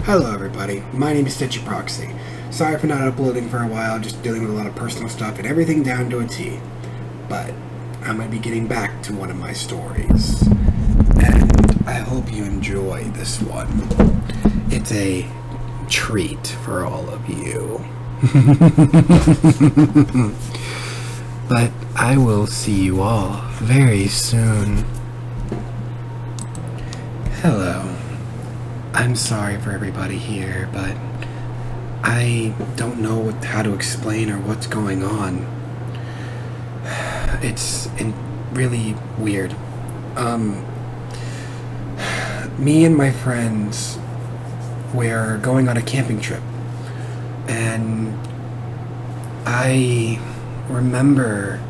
Hello everybody, my name is Stitchy Proxy. Sorry for not uploading for a while, just dealing with a lot of personal stuff and everything down to a T. But I'm going to be getting back to one of my stories. And I hope you enjoy this one. It's a treat for all of you. But I will see you all very soon. Hello. I'm sorry for everybody here, but I don't know how to explain or what's going on. It's really weird. Me and my friends were going on a camping trip, and I remember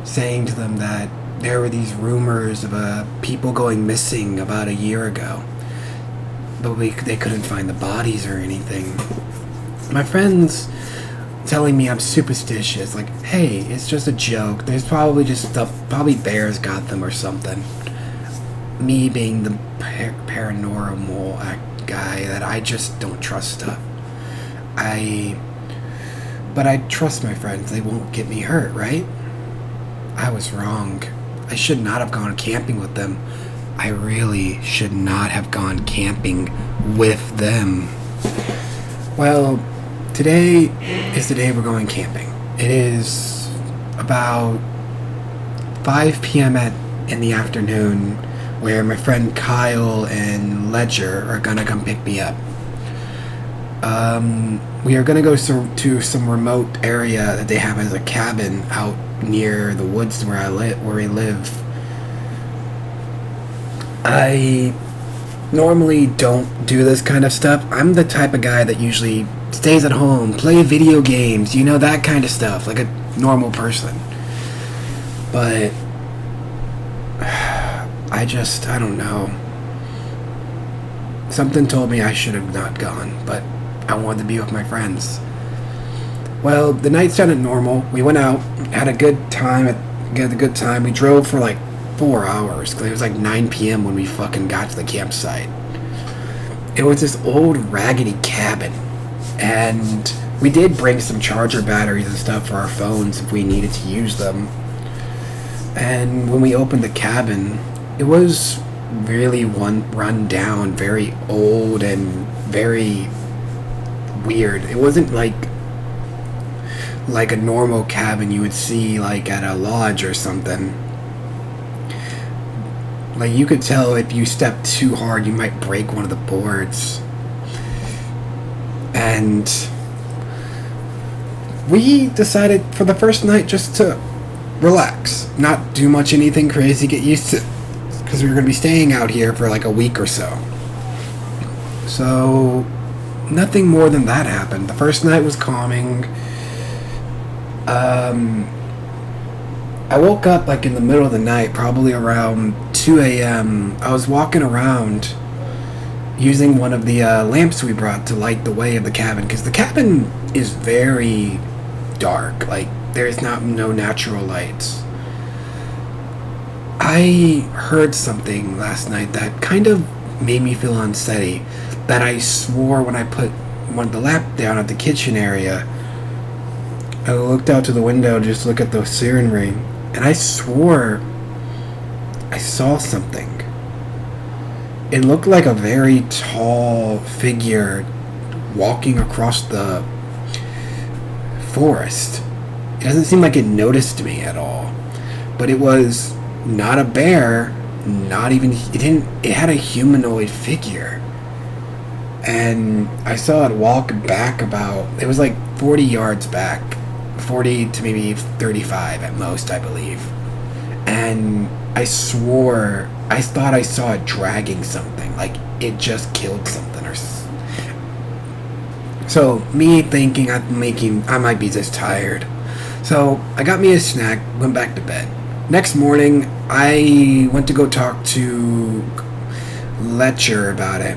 saying to them that there were these rumors of people going missing about a year ago. But they couldn't find the bodies or anything. My friends telling me I'm superstitious, like, hey, it's just a joke. There's probably just stuff, probably bears got them or something. Me being the paranormal guy that I just don't trust stuff. But I trust my friends. They won't get me hurt, right? I was wrong. I should not have gone camping with them. I really should not have gone camping with them. Well, today is the day we're going camping. It is about 5 p.m. in the afternoon, where my friend Kyle and Ledger are gonna come pick me up. We are gonna go to some remote area that they have as a cabin out near the woods where we live. I normally don't do this kind of stuff. I'm the type of guy that usually stays at home, play video games, that kind of stuff, like a normal person. But I don't know. Something told me I should have not gone, but I wanted to be with my friends. Well, the night sounded normal. We went out, had a good time. We drove for like 4 hours, because it was like 9 p.m. when we fucking got to the campsite. It was this old raggedy cabin, and we did bring some charger batteries and stuff for our phones if we needed to use them. And when we opened the cabin, it was really run down, very old and very weird. It wasn't like a normal cabin you would see like at a lodge or something. Like, you could tell if you stepped too hard, you might break one of the boards. And we decided for the first night just to relax, not do much anything crazy, get used to, because we were going to be staying out here for like a week or so. So nothing more than that happened. The first night was calming. I woke up like in the middle of the night, probably around 2 a.m. I was walking around using one of the lamps we brought to light the way of the cabin, because the cabin is very dark. Like, there's no natural lights. I heard something last night that kind of made me feel unsteady, that I swore when I put the lamp down at the kitchen area. I looked out to the window to just look at the scenery, and I swore I saw something. It looked like a very tall figure walking across the forest. It doesn't seem like it noticed me at all. But it was not a bear, it had a humanoid figure. And I saw it walk back it was like 40 yards back. 40 to maybe 35 at most, I believe. And I swore, I thought I saw it dragging something, like it just killed something So me thinking I might be just tired. So I got me a snack, went back to bed. Next morning, I went to go talk to Letcher about it.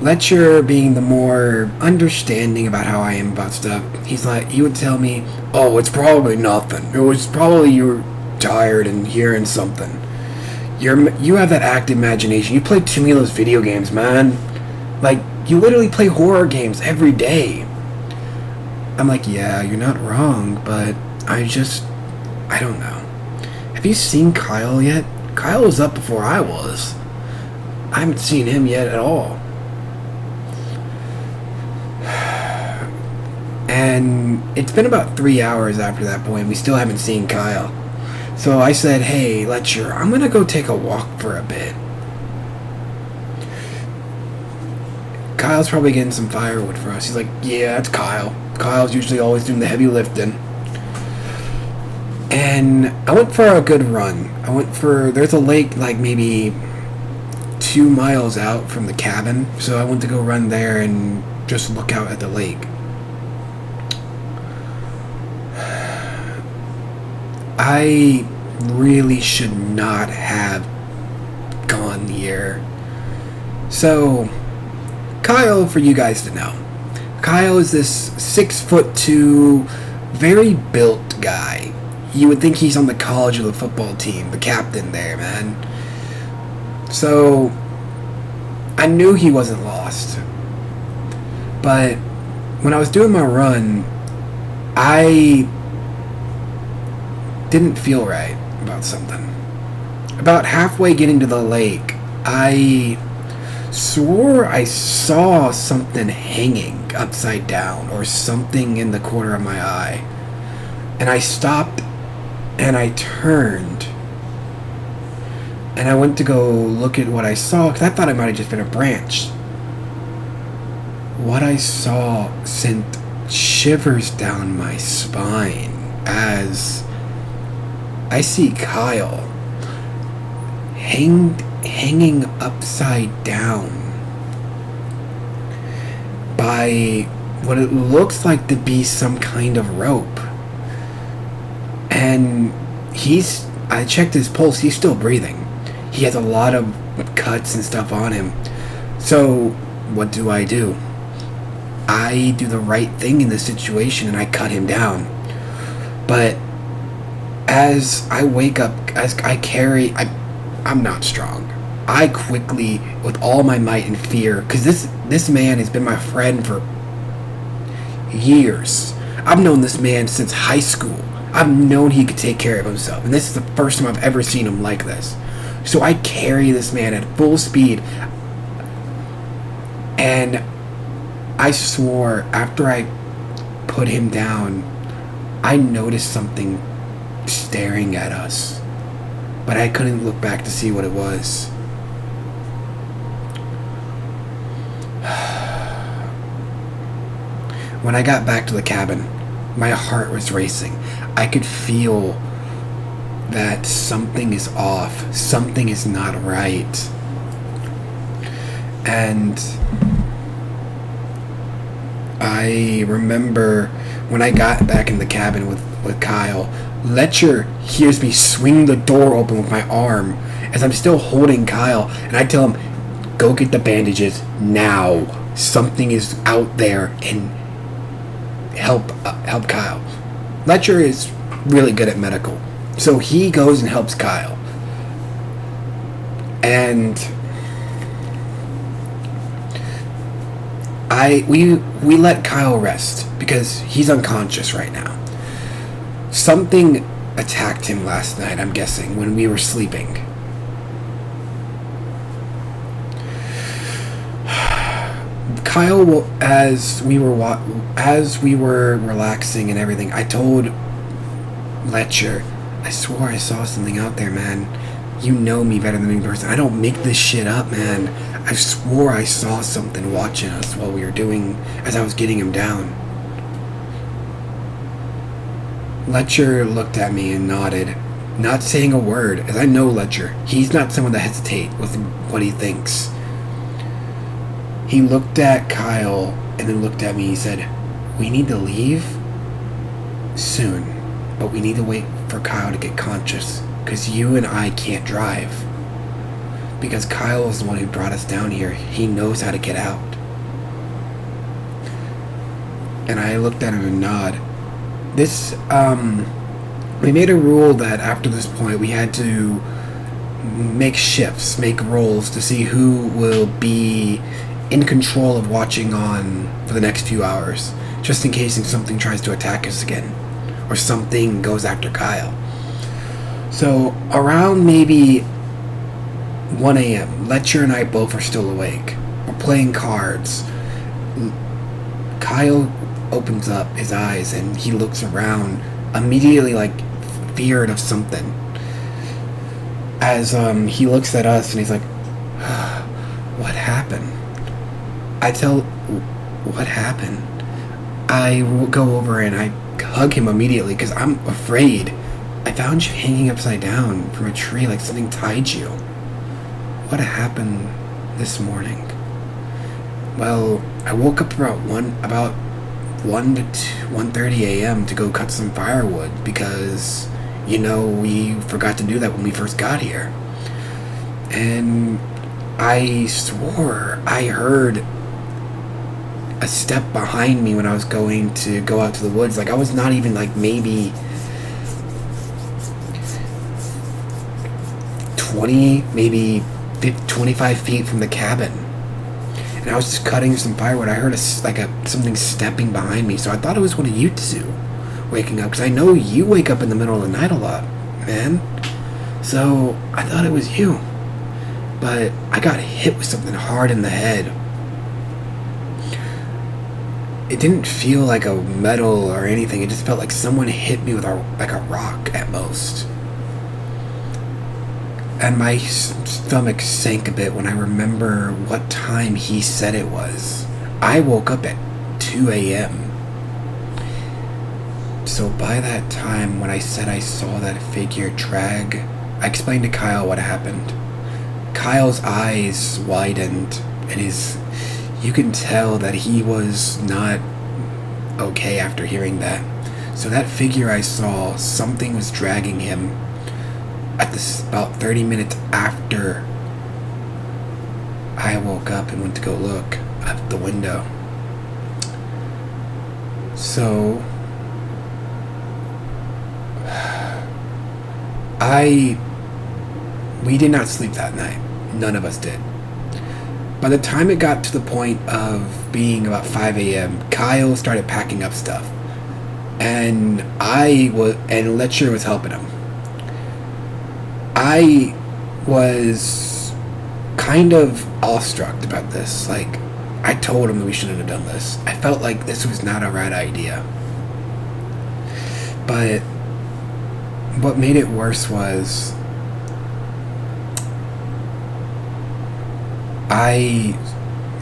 Letcher being the more understanding about how I am about stuff. He would tell me, oh, it's probably nothing. It was probably you're tired and hearing something. You have that active imagination. You play too many of those video games, man. Like, You literally play horror games every day. I'm like, yeah, you're not wrong, but I don't know. Have you seen Kyle yet? Kyle was up before I was. I haven't seen him yet at all. And it's been about 3 hours after that point. We still haven't seen Kyle. So I said, hey, Letcher, I'm going to go take a walk for a bit. Kyle's probably getting some firewood for us. He's like, yeah, that's Kyle. Kyle's usually always doing the heavy lifting. And I went for a good run. There's a lake like maybe 2 miles out from the cabin. So I went to go run there and just look out at the lake. I really should not have gone here. So, Kyle, for you guys to know, Kyle is this 6'2", very built guy. You would think he's on the college of the football team, the captain there, man. So, I knew he wasn't lost. But when I was doing my run, I didn't feel right about something. About halfway getting to the lake, I swore I saw something hanging upside down or something in the corner of my eye. And I stopped and I turned and I went to go look at what I saw because I thought it might have just been a branch. What I saw sent shivers down my spine as I see Kyle hanging upside down by what it looks like to be some kind of rope. And I checked his pulse, he's still breathing. He has a lot of cuts and stuff on him. So, what do? I do the right thing in this situation and I cut him down. But as I wake up, I'm not strong. I quickly, with all my might and fear, because this man has been my friend for years. I've known this man since high school. I've known he could take care of himself, and this is the first time I've ever seen him like this. So I carry this man at full speed, and I swore after I put him down, I noticed something staring at us, but I couldn't look back to see what it was. When I got back to the cabin, my heart was racing. I could feel that something is off, something is not right. And I remember when I got back in the cabin with Kyle, Letcher hears me swing the door open with my arm as I'm still holding Kyle, and I tell him, go get the bandages now. Something is out there, and help Kyle. Letcher is really good at medical, so he goes and helps Kyle. And we let Kyle rest because he's unconscious right now. Something attacked him last night, I'm guessing, when we were sleeping. Kyle, as we were relaxing and everything, I told Letcher, I swore I saw something out there, man. You know me better than any person. I don't make this shit up, man. I swore I saw something watching us while we were as I was getting him down. Letcher looked at me and nodded, not saying a word, as I know Letcher. He's not someone to hesitate with what he thinks. He looked at Kyle and then looked at me. He said, we need to leave soon, but we need to wait for Kyle to get conscious, because you and I can't drive. Because Kyle is the one who brought us down here. He knows how to get out. And I looked at him and nodded. We made a rule that after this point we had to make shifts, make roles to see who will be in control of watching on for the next few hours, just in case something tries to attack us again, or something goes after Kyle. So around maybe 1 a.m., Letcher and I both are still awake. We're playing cards. Kyle opens up his eyes and he looks around, immediately like feared of something. As he looks at us and he's like, what happened? I tell, what happened? I go over and I hug him immediately because I'm afraid. I found you hanging upside down from a tree like something tied you. What happened this morning? Well, I woke up about 1 to 1:30 a.m. to go cut some firewood because, we forgot to do that when we first got here. And I swore I heard a step behind me when I was going to go out to the woods. Like, I was not even like maybe 20, maybe 50, 25 feet from the cabin. And I was just cutting some firewood. I heard something stepping behind me. So I thought it was one of you two waking up. Because I know you wake up in the middle of the night a lot, man. So I thought it was you. But I got hit with something hard in the head. It didn't feel like a metal or anything. It just felt like someone hit me with a rock at most. And my stomach sank a bit when I remember what time he said it was. I woke up at 2 a.m. So by that time, when I said I saw that figure drag, I explained to Kyle what happened. Kyle's eyes widened, and you can tell that he was not okay after hearing that. So that figure I saw, something was dragging him at this about 30 minutes after I woke up and went to go look out the window. So we did not sleep that night. None of us did. By the time it got to the point of being about 5 a.m., Kyle started packing up stuff. And Letcher was helping him. I was kind of awestruck about this. Like, I told him that we shouldn't have done this. I felt like this was not a right idea. But what made it worse was I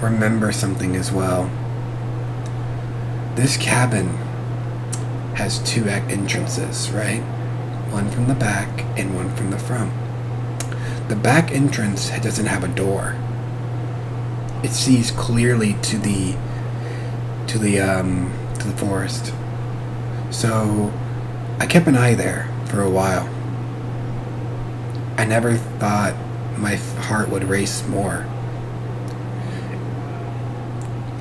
remember something as well. This cabin has 2 entrances, right? One from the back and one from the front. The back entrance doesn't have a door. It sees clearly to the forest. So I kept an eye there for a while. I never thought my heart would race more.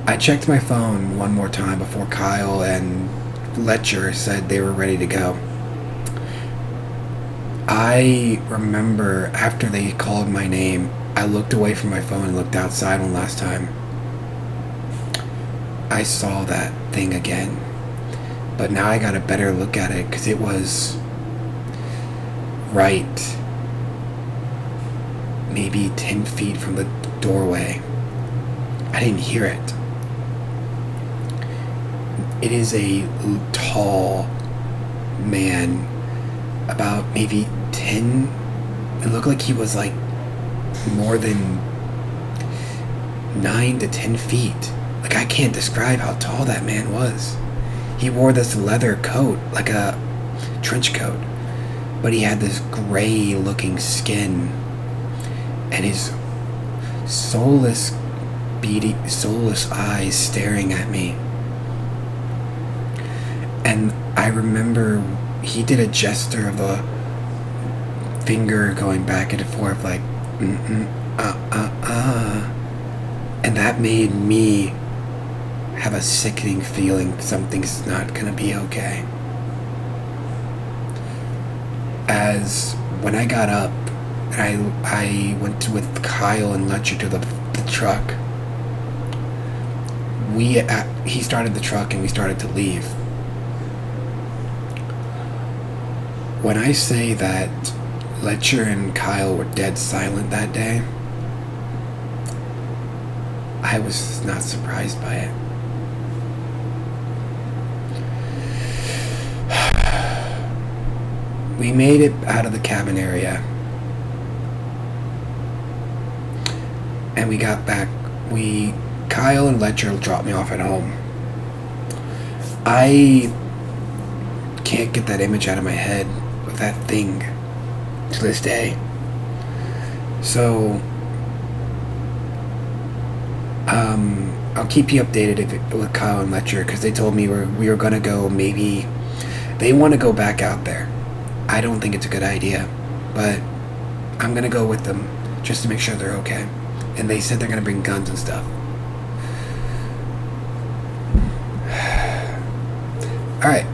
I checked my phone one more time before Kyle and Letcher said they were ready to go. I remember after they called my name, I looked away from my phone and looked outside one last time. I saw that thing again. But now I got a better look at it because it was right maybe 10 feet from the doorway. I didn't hear it. It is a tall man, about maybe 10. It looked like he was like more than 9 to 10 feet. Like, I can't describe how tall that man was. He wore this leather coat, like a trench coat, but he had this gray looking skin, and his soulless eyes staring at me. And I remember he did a gesture of the finger going back and forth like, and that made me have a sickening feeling something's not gonna be okay. As when I got up, and I went with Kyle and Letcher to the truck, he started the truck and we started to leave. When I say that Letcher and Kyle were dead silent that day, I was not surprised by it. We made it out of the cabin area. And we got back. Kyle and Letcher dropped me off at home. I can't get that image out of my head of that thing to this day. So, I'll keep you updated with Kyle and Letcher, because they told me we were going to go, maybe. They want to go back out there. I don't think it's a good idea, but I'm going to go with them just to make sure they're okay. And they said they're going to bring guns and stuff. Alright.